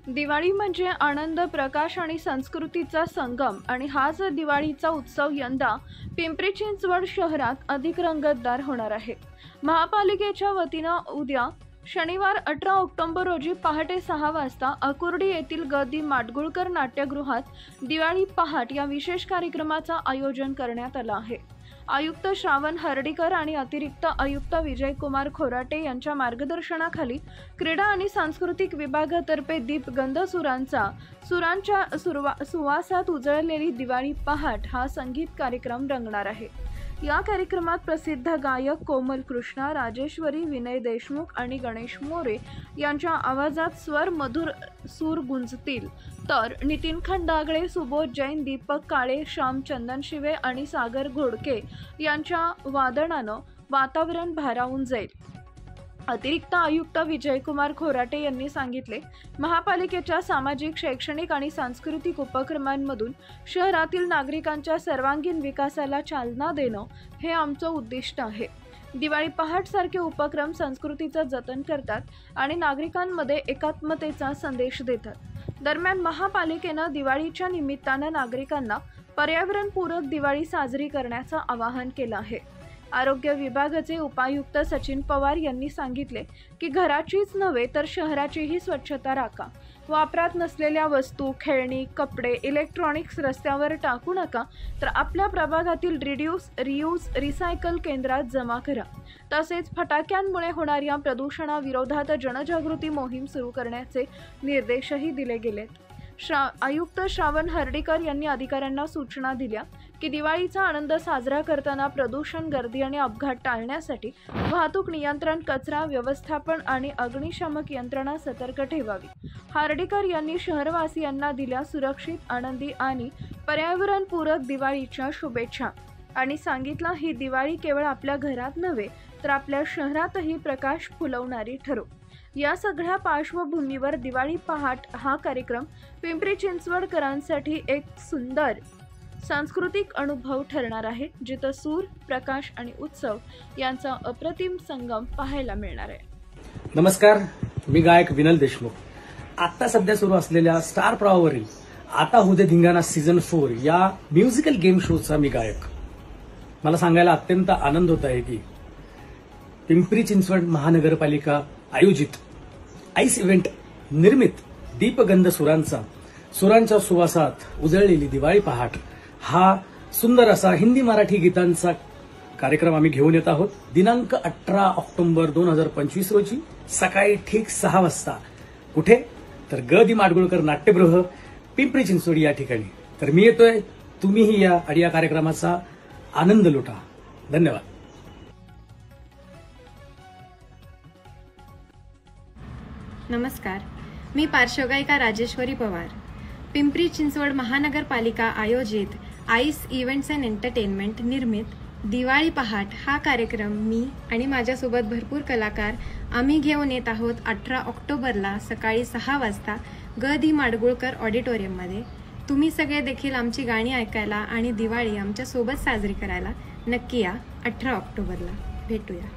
दिवाळी म्हणजे आनंद, प्रकाश आणि संस्कृतीचा संगम आणि हाच दिवाळीचा उत्सव यंदा पिंपरी चिंचवड शहरात अधिक रंगतदार होणार आहे। महापालिकेच्या वतीनं उद्या शनिवार 18 ऑक्टोबर रोजी पहाटे 6 वाजता अकुर्डी येथील ग.दी. माडगुळकर नाट्यगृहात दिवाळी पहाट या विशेष कार्यक्रमाचं आयोजन करण्यात आलं आहे। आयुक्त श्रावण हर्डीकर आणि अतिरिक्त आयुक्त विजयकुमार खोराटे यांच्या मार्गदर्शनाखाली क्रीडा आणि सांस्कृतिक विभागातर्फे दीपगंध सुरांच्या सुवासात उजळलेली दिवाळी पहाट हा संगीत कार्यक्रम रंगणार आहे। या कार्यक्रमात प्रसिद्ध गायक कोमल कृष्णा, राजेश्वरी, विनय देशमुख आणि गणेश मोरे यांच्या आवाजात स्वर मधुर सूर गुंजतील, तर नितीन खंडागळे, सुबोध जैन, दीपक काळे, श्याम चंदनशिवे आणि सागर घोडके यांच्या वादनानं वातावरण भारावून जाईल। अतिरिक्त आयुक्त विजयकुमार खोराटे यांनी सांगितले, महापालिकेच्या सामाजिक, शैक्षणिक आणि सांस्कृतिक उपक्रमांमधून शहरातील नागरिकांच्या सर्वांगीण विकासाला चालना देणं हे आमचं उद्दिष्ट आहे। दिवाळी पहाट सारखे उपक्रम संस्कृतीचं जतन करतात आणि नागरिकांमध्ये एकात्मतेचा संदेश देतात। दरम्यान महापालिकेनं दिवाळीच्या निमित्तानं नागरिकांना पर्यावरणपूरक दिवाळी साजरी करण्याचं आवाहन केलं आहे। आरोग्य विभागाचे उपायुक्त सचिन पवार यांनी सांगितले की घराचीच नव्हे तर शहराचीही स्वच्छता राखा। वापरात नसलेल्या वस्तू, खेळणी, कपडे, इलेक्ट्रॉनिक्स रस्त्यावर टाकू नका, तर आपल्या प्रभागातील रिड्यूस, रियूज, रिसायकल केंद्रात जमा करा। तसेच फटाक्यांमुळे होणाऱ्या प्रदूषणाविरोधात जनजागृती मोहीम सुरू करण्याचे निर्देशही दिले गेलेत। आयुक्त श्रावण हर्डीकर यांनी अधिकाऱ्यांना सूचना दिल्या की दिवाळीचा आनंद साजरा करताना प्रदूषण, गर्दी आणि अपघात टाळण्यासाठी वाहतूक नियंत्रण, कचरा व्यवस्थापन आणि अग्निशामक यंत्रणा सतर्क ठेवावी। हर्डीकर यांनी शहरवासियांना दिल्या सुरक्षित, आनंदी आणि पर्यावरणपूरक दिवाळीच्या शुभेच्छा आणि सांगितलं, ही दिवाळी केवळ आपल्या घरात नव्हे तर आपल्या शहरातही प्रकाश फुलवणारी ठरो। या सगळ्या पार्श्वभूमीवर दिवाळी पहाट हा कार्यक्रम पिंपरी चिंचवडकरांसाठी एक सुंदर सांस्कृतिक अनुभव ठरणार आहे, जिथं सूर, प्रकाश आणि उत्सव यांचा अप्रतिम संगम पाहायला मिळणार आहे। नमस्कार, मी गायक विनय देशमुख। आता सध्या सुरू असलेल्या स्टार प्रवाहावरील आता होऊ दे धिंगाणा सीझन 4 या म्युझिकल गेम शोचा मी गायक। मला सांगायला अत्यंत आनंद होत आहे की पिंपरी चिंचवड महानगरपालिका आयोजित आईस इव्हेंट निर्मित दीपगंध सुरांच्या सुवासात उजळलेली दिवाळी पहाट हा सुंदर असा हिंदी मराठी गीतांचा कार्यक्रम आम्ही घेऊन येत आहोत। दिनांक 18 ऑक्टोबर 2025 रोजी सकाळी ठीक 6 वाजता कुठे तर ग.दी. माडगुळकर नाट्यगृह पिंपरी चिंचवड या ठिकाणी। तर मी येतोय, तुम्हीही या आणि या कार्यक्रमाचा आनंद लुटा। धन्यवाद। नमस्कार, मी पार्श्वगायिका राजेश्वरी पवार। पिंपरी चिंचवड महानगरपालिका आयोजित आईस इव्हेंट्स अँड एंटरटेनमेंट निर्मित दिवाळी पहाट हा कार्यक्रम मी आणि माझ्यासोबत भरपूर कलाकार आम्ही घेऊन येत आहोत 18 ऑक्टोबरला सकाळी 6 वाजता ग.दी. माडगुळकर ऑडिटोरियममध्ये। तुम्ही सगळे देखील आमची गाणी ऐकायला आणि दिवाळी आमच्यासोबत साजरी करायला नक्की या। 18 ऑक्टोबरला भेटूया।